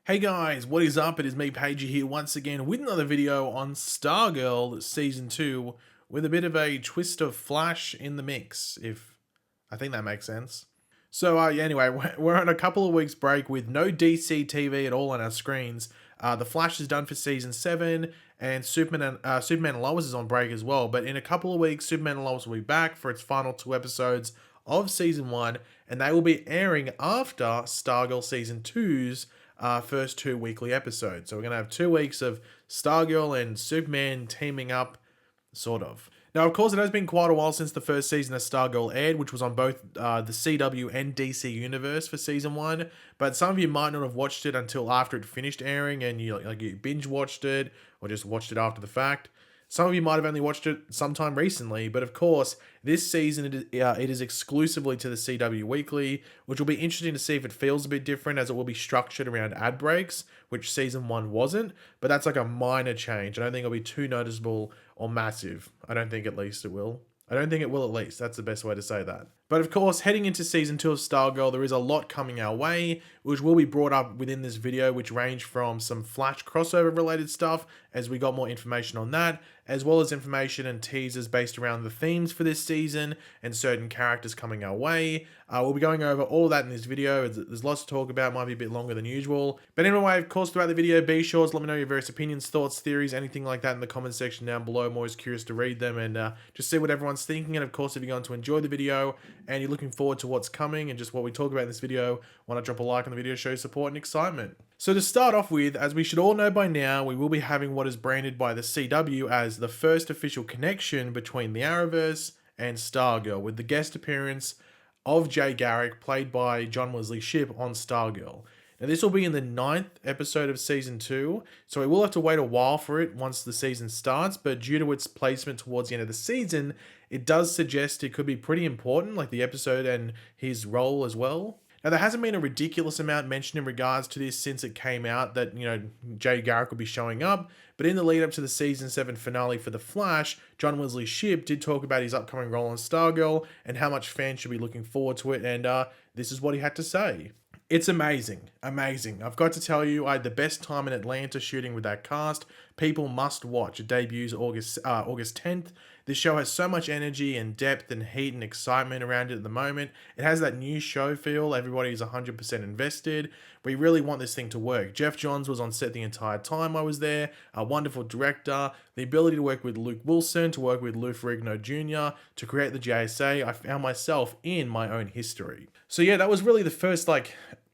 Hey guys, what is up? It is me, Pagey, here once again with another video on Stargirl Season 2 with a bit of a twist of Flash in the mix, if I think that makes sense. So yeah, anyway, we're on a couple of weeks break with no DC TV at all on our screens. The Flash is done for Season 7 and Superman and Lois is on break as well. But in a couple of weeks, Superman and Lois will be back for its final two episodes of Season 1 and they will be airing after Stargirl Season 2's first two weekly episodes. So we're going to have 2 weeks of Stargirl and Superman teaming up, sort of. Now, of course, it has been quite a while since the first season of Stargirl aired, which was on both the CW and DC universe for season 1. But some of you might not have watched it until after it finished airing, and you binge watched it or just watched it after the fact. Some of you might have only watched it sometime recently, but of course, this season it is exclusively to the CW Weekly, which will be interesting to see if it feels a bit different as it will be structured around ad breaks, which season 1 wasn't, but that's like a minor change. I don't think it'll be too noticeable or massive. I don't think at least it will. I don't think it will at least. That's the best way to say that. But of course, heading into season 2 of Stargirl, there is a lot coming our way, which will be brought up within this video, which range from some Flash crossover related stuff, as we got more information on that, as well as information and teasers based around the themes for this season and certain characters coming our way. We'll be going over all of that in this video. There's lots to talk about, might be a bit longer than usual. But anyway, of course, throughout the video, be sure to let me know your various opinions, thoughts, theories, anything like that in the comment section down below. I'm always curious to read them and just see what everyone's thinking. And of course, if you're going to enjoy the video and you're looking forward to what's coming and just what we talk about in this video, why not drop a like on the video, show support and excitement. So to start off with, as we should all know by now, we will be having what is branded by the CW as the first official connection between the Arrowverse and Stargirl, with the guest appearance of Garrick, played by John Wesley Shipp on Stargirl. Now this will be in the 9th episode of season 2, so we will have to wait a while for it once the season starts, but due to its placement towards the end of the season, it does suggest it could be pretty important, like the episode and his role as well. Now, there hasn't been a ridiculous amount mentioned in regards to this since it came out that, Garrick will be showing up, but in the lead up to the season 7 finale for The Flash, John Wesley Shipp did talk about his upcoming role on Stargirl and how much fans should be looking forward to it, and this is what he had to say. It's amazing. Amazing. I've got to tell you, I had the best time in Atlanta shooting with that cast. People must watch. It debuts August 10th. This show has so much energy and depth and heat and excitement around it at the moment. It has that new show feel. Everybody is 100% invested. We really want this thing to work. Jeff Johns was on set the entire time I was there. A wonderful director. The ability to work with Luke Wilson, to work with Lou Ferrigno Jr., to create the JSA. I found myself in my own history. So yeah, that was really the first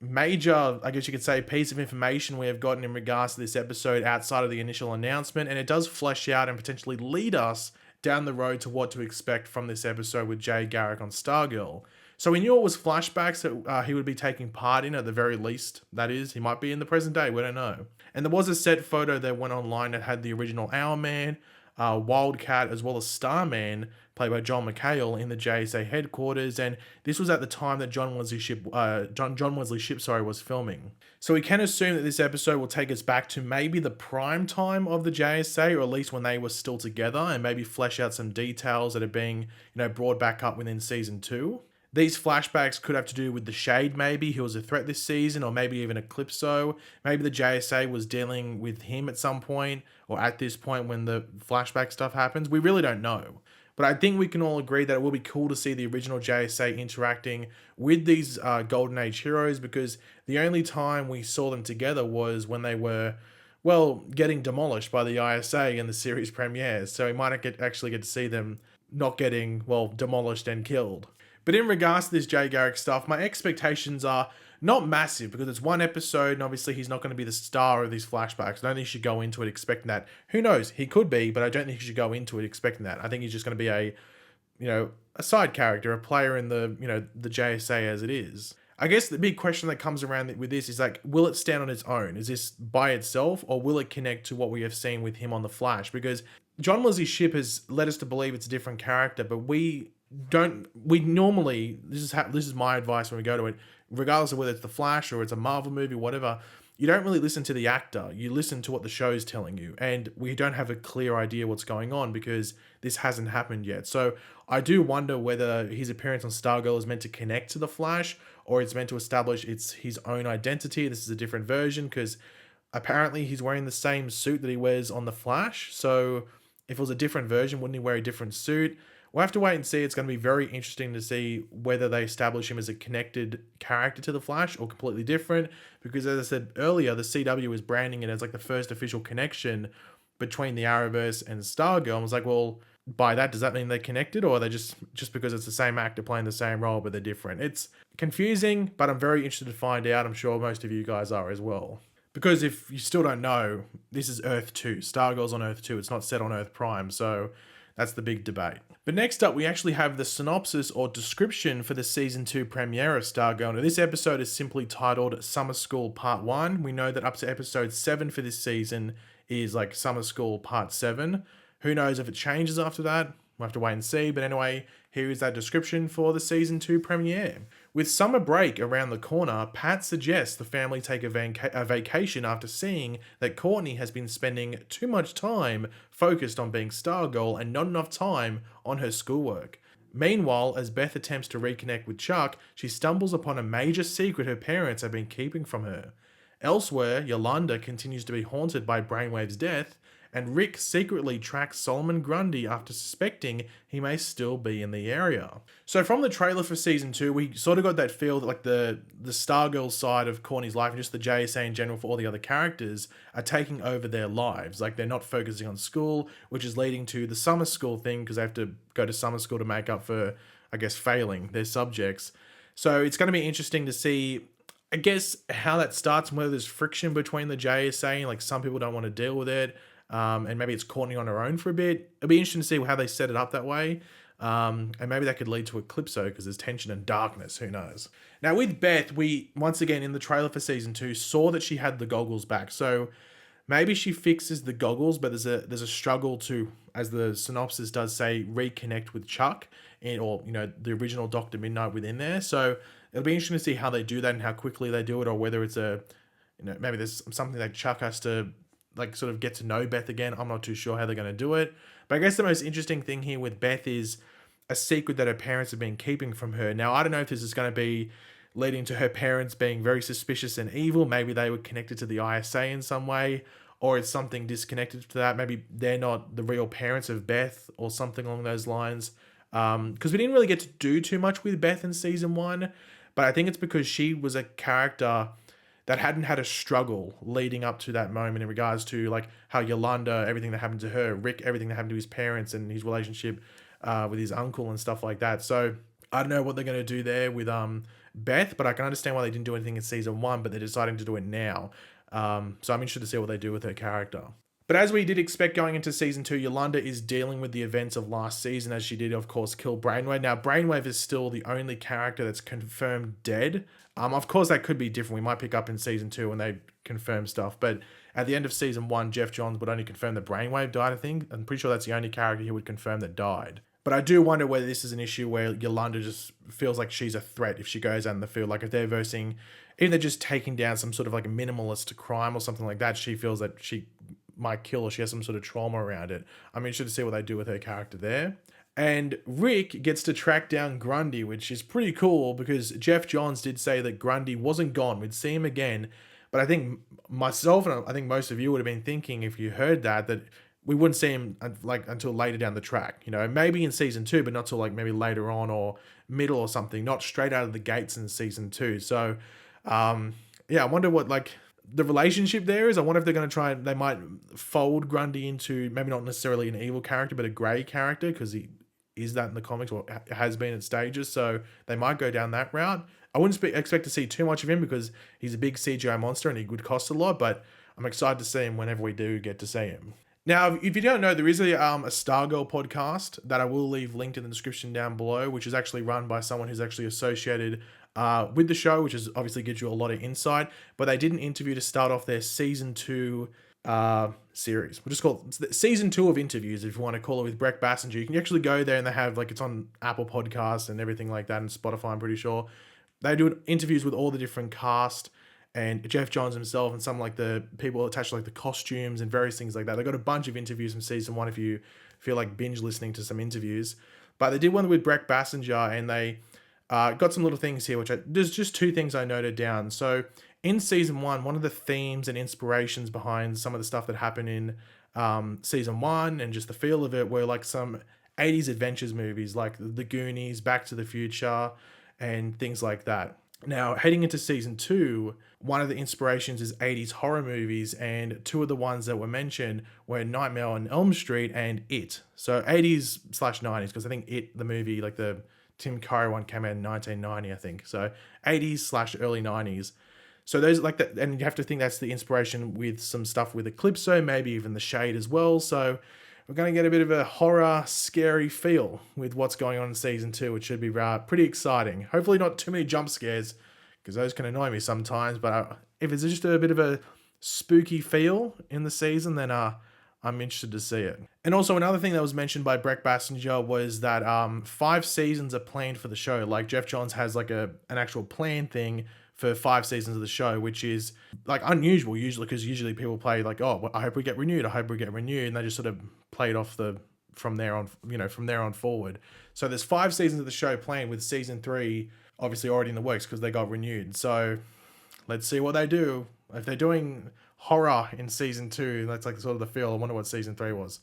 major, I guess you could say, piece of information we have gotten in regards to this episode outside of the initial announcement, and it does flesh out and potentially lead us down the road to what to expect from this episode with Garrick on Stargirl. So we knew it was flashbacks that he would be taking part in, at the very least. That is, he might be in the present day, we don't know. And there was a set photo that went online that had the original Owlman, Wildcat, as well as Starman, played by John McHale, in the JSA headquarters, and this was at the time that John Wesley Shipp was filming. So we can assume that this episode will take us back to maybe the prime time of the JSA, or at least when they were still together, and maybe flesh out some details that are being, brought back up within season 2. These flashbacks could have to do with the Shade, maybe, who was a threat this season, or maybe even Eclipso. Maybe the JSA was dealing with him at some point, or at this point when the flashback stuff happens. We really don't know. But I think we can all agree that it will be cool to see the original JSA interacting with these Golden Age heroes, because the only time we saw them together was when they were, getting demolished by the ISA in the series premieres. So we might actually get to see them not getting, demolished and killed. But in regards to this Garrick stuff, my expectations are not massive, because it's one episode and obviously he's not going to be the star of these flashbacks. I don't think you should go into it expecting that. Who knows? He could be, but I don't think you should go into it expecting that. I think he's just going to be a side character, a player in the JSA as it is. I guess the big question that comes around with this is will it stand on its own? Is this by itself, or will it connect to what we have seen with him on The Flash? Because John Wesley Shipp has led us to believe it's a different character, but we normally, this is my advice when we go to it, regardless of whether it's The Flash or it's a Marvel movie, whatever, you don't really listen to the actor. You listen to what the show's telling you. And we don't have a clear idea what's going on because this hasn't happened yet. So I do wonder whether his appearance on Stargirl is meant to connect to the Flash, or it's meant to establish it's his own identity. This is a different version because apparently he's wearing the same suit that he wears on the Flash. So if it was a different version, wouldn't he wear a different suit? We'll have to wait and see. It's going to be very interesting to see whether they establish him as a connected character to the Flash or completely different. Because as I said earlier, the CW is branding it as like the first official connection between the Arrowverse and Stargirl. I was like, well, by that, does that mean they're connected, or are they just because it's the same actor playing the same role but they're different? It's confusing, but I'm very interested to find out. I'm sure most of you guys are as well. Because if you still don't know, this is Earth 2. Stargirl's on Earth 2. It's not set on Earth Prime, so that's the big debate. But next up, we actually have the synopsis or description for the Season 2 premiere of Stargirl. Now, this episode is simply titled Summer School Part 1. We know that up to episode 7 for this season is like Summer School Part 7. Who knows if it changes after that? We'll have to wait and see. But anyway, here is that description for the Season 2 premiere. With summer break around the corner, Pat suggests the family take a vacation after seeing that Courtney has been spending too much time focused on being Stargirl and not enough time on her schoolwork. Meanwhile, as Beth attempts to reconnect with Chuck, she stumbles upon a major secret her parents have been keeping from her. Elsewhere, Yolanda continues to be haunted by Brainwave's death, and Rick secretly tracks Solomon Grundy after suspecting he may still be in the area. So from the trailer for Season 2, we sort of got that feel that like the Stargirl side of Courtney's life and just the JSA in general for all the other characters are taking over their lives. Like they're not focusing on school, which is leading to the summer school thing because they have to go to summer school to make up for, I guess, failing their subjects. So it's going to be interesting to see, I guess, how that starts and whether there's friction between the JSA and like some people don't want to deal with it. And maybe it's Courtney on her own for a bit. It'll be interesting to see how they set it up that way. And maybe that could lead to Eclipso because there's tension and darkness. Who knows? Now with Beth, we once again in the trailer for Season 2 saw that she had the goggles back. So maybe she fixes the goggles, but there's a struggle to, as the synopsis does say, reconnect with Chuck or the original Dr. Midnight within there. So it'll be interesting to see how they do that and how quickly they do it, or whether it's maybe there's something that Chuck has to like sort of get to know Beth again. I'm not too sure how they're going to do it. But I guess the most interesting thing here with Beth is a secret that her parents have been keeping from her. Now, I don't know if this is going to be leading to her parents being very suspicious and evil. Maybe they were connected to the ISA in some way, or it's something disconnected to that. Maybe they're not the real parents of Beth or something along those lines. Because we didn't really get to do too much with Beth in Season 1, but I think it's because she was a character that hadn't had a struggle leading up to that moment in regards to like how Yolanda, everything that happened to her, Rick, everything that happened to his parents and his relationship with his uncle and stuff like that. So I don't know what they're going to do there with Beth, but I can understand why they didn't do anything in Season 1, but they're deciding to do it now. So I'm interested to see what they do with her character. But as we did expect going into Season 2, Yolanda is dealing with the events of last season as she did, of course, kill Brainwave. Now, Brainwave is still the only character that's confirmed dead. Of course, that could be different. We might pick up in Season 2 when they confirm stuff. But at the end of Season 1, Jeff Johns would only confirm that Brainwave died, I think. I'm pretty sure that's the only character he would confirm that died. But I do wonder whether this is an issue where Yolanda just feels like she's a threat if she goes out in the field. Like if they're versing, even they're just taking down some sort of like a minimalist crime or something like that, she feels that she might kill or she has some sort of trauma around it. I'm interested to see what they do with her character there. And Rick gets to track down Grundy, which is pretty cool because Jeff Johns did say that Grundy wasn't gone. We'd see him again. But I think myself and I think most of you would have been thinking if you heard that we wouldn't see him like until later down the track. Maybe in Season 2, but not till like maybe later on or middle or something, not straight out of the gates in Season 2. So, I wonder what like the relationship there is. I wonder if they're going to they might fold Grundy into maybe not necessarily an evil character, but a grey character because he is that in the comics or has been at stages. So they might go down that route. I wouldn't expect to see too much of him because he's a big CGI monster and he would cost a lot, but I'm excited to see him whenever we do get to see him. Now, if you don't know, there is a Stargirl podcast that I will leave linked in the description down below, which is actually run by someone who's actually associated with the show, which is obviously gives you a lot of insight. But they did an interview to start off their Season 2 series. We'll just call it Season 2 of interviews, if you want to call it, with Breck Bassinger. You can actually go there and they have, like, it's on Apple Podcasts and everything like that and Spotify, I'm pretty sure. They do interviews with all the different cast and Jeff Johns himself and some like the people attached to like the costumes and various things like that. They got a bunch of interviews from season 1 if you feel like binge listening to some interviews. But they did one with Brett Bassinger, and they got some little things here, there's just 2 things I noted down. So in season 1, one of the themes and inspirations behind some of the stuff that happened in season 1 and just the feel of it were like some 80s adventures movies like The Goonies, Back to the Future, and things like that. Now, heading into season 2, one of the inspirations is 80s horror movies, and 2 of the ones that were mentioned were Nightmare on Elm Street and It. So 80s/90s, because I think It, the movie, like the Tim Curry one, came out in 1990, I think. So 80s/early 90s. So those like that, and you have to think that's the inspiration with some stuff with Eclipso, maybe even The Shade as well. So we're going to get a bit of a horror, scary feel with what's going on in season 2, which should be pretty exciting. Hopefully not too many jump scares, because those can annoy me sometimes. But if it's just a bit of a spooky feel in the season, then I'm interested to see it. And also another thing that was mentioned by Brett Bassinger was that 5 seasons are planned for the show. Like Jeff Johns has like an actual plan thing for 5 seasons of the show, which is like unusual usually, because usually people play like, oh, well, I hope we get renewed, and they just sort of play it off from there on forward. So there's 5 seasons of the show planned, with season 3 obviously already in the works because they got renewed. So let's see what they do. If they're doing horror in season 2, that's like sort of the feel. I wonder what season 3 was.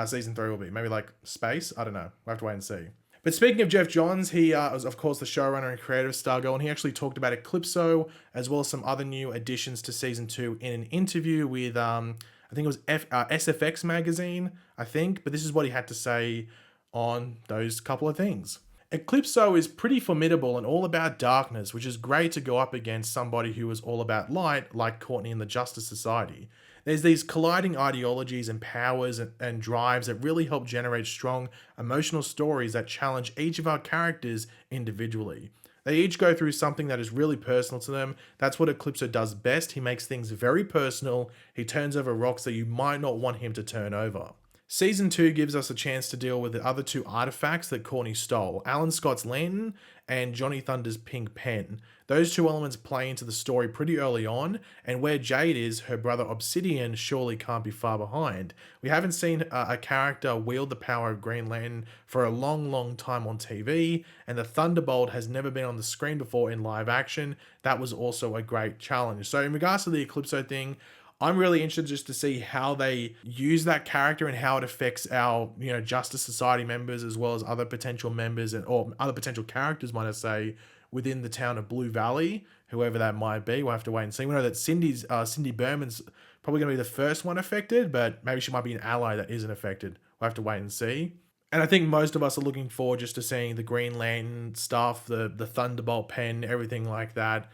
Season 3 will be maybe like space. I don't know. We'll have to wait and see. But speaking of Jeff Johns, he was, of course, the showrunner and creator of Stargirl, and he actually talked about Eclipso as well as some other new additions to season 2 in an interview with, I think it was SFX magazine, I think. But this is what he had to say on those couple of things. Eclipso is pretty formidable and all about darkness, which is great to go up against somebody who is all about light, like Courtney in the Justice Society. There's these colliding ideologies and powers and drives that really help generate strong emotional stories that challenge each of our characters individually. They each go through something that is really personal to them. That's what Eclipso does best. He makes things very personal. He turns over rocks that you might not want him to turn over. Season 2 gives us a chance to deal with the other 2 artifacts that Courtney stole, Alan Scott's lantern and Johnny Thunder's pink pen. Those 2 elements play into the story pretty early on, and where Jade is, her brother Obsidian surely can't be far behind. We haven't seen a character wield the power of Green Lantern for a long time on TV, and the Thunderbolt has never been on the screen before in live action. That was also a great challenge. So in regards to the Eclipso thing, I'm really interested just to see how they use that character and how it affects our, Justice Society members, as well as other potential members or other potential characters, might I say, within the town of Blue Valley, whoever that might be. We'll have to wait and see. We know that Cindy Berman's probably going to be the first one affected, but maybe she might be an ally that isn't affected. We'll have to wait and see. And I think most of us are looking forward just to seeing the Green Lantern stuff, the Thunderbolt pen, everything like that.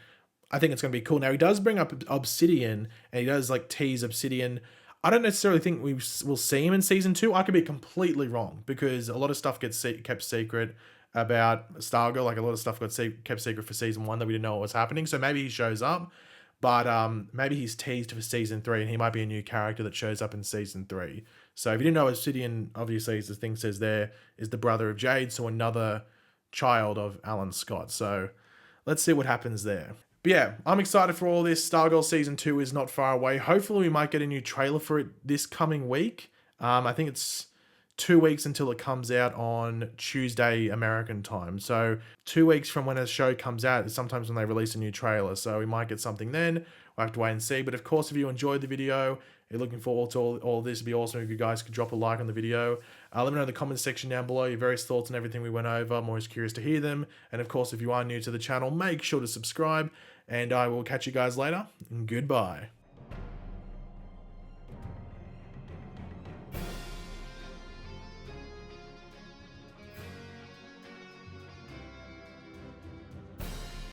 I think it's going to be cool. Now, he does bring up Obsidian, and he does tease Obsidian. I don't necessarily think we will see him in season 2. I could be completely wrong, because a lot of stuff gets kept secret about Stargirl. Like a lot of stuff got kept secret for season 1 that we didn't know what was happening. So maybe he shows up, but maybe he's teased for season 3, and he might be a new character that shows up in season 3. So if you didn't know, Obsidian, obviously, as the thing says there, is the brother of Jade, so another child of Alan Scott. So let's see what happens there. But yeah, I'm excited for all this. Stargirl Season 2 is not far away. Hopefully we might get a new trailer for it this coming week. I think it's 2 weeks until it comes out on Tuesday American time. So 2 weeks from when a show comes out is sometimes when they release a new trailer. So we might get something then. We'll have to wait and see. But of course, if you enjoyed the video, you're looking forward to all this, it'd be awesome if you guys could drop a like on the video. Let me know in the comments section down below your various thoughts on everything we went over. I'm always curious to hear them. And of course, if you are new to the channel, make sure to subscribe. And I will catch you guys later. Goodbye.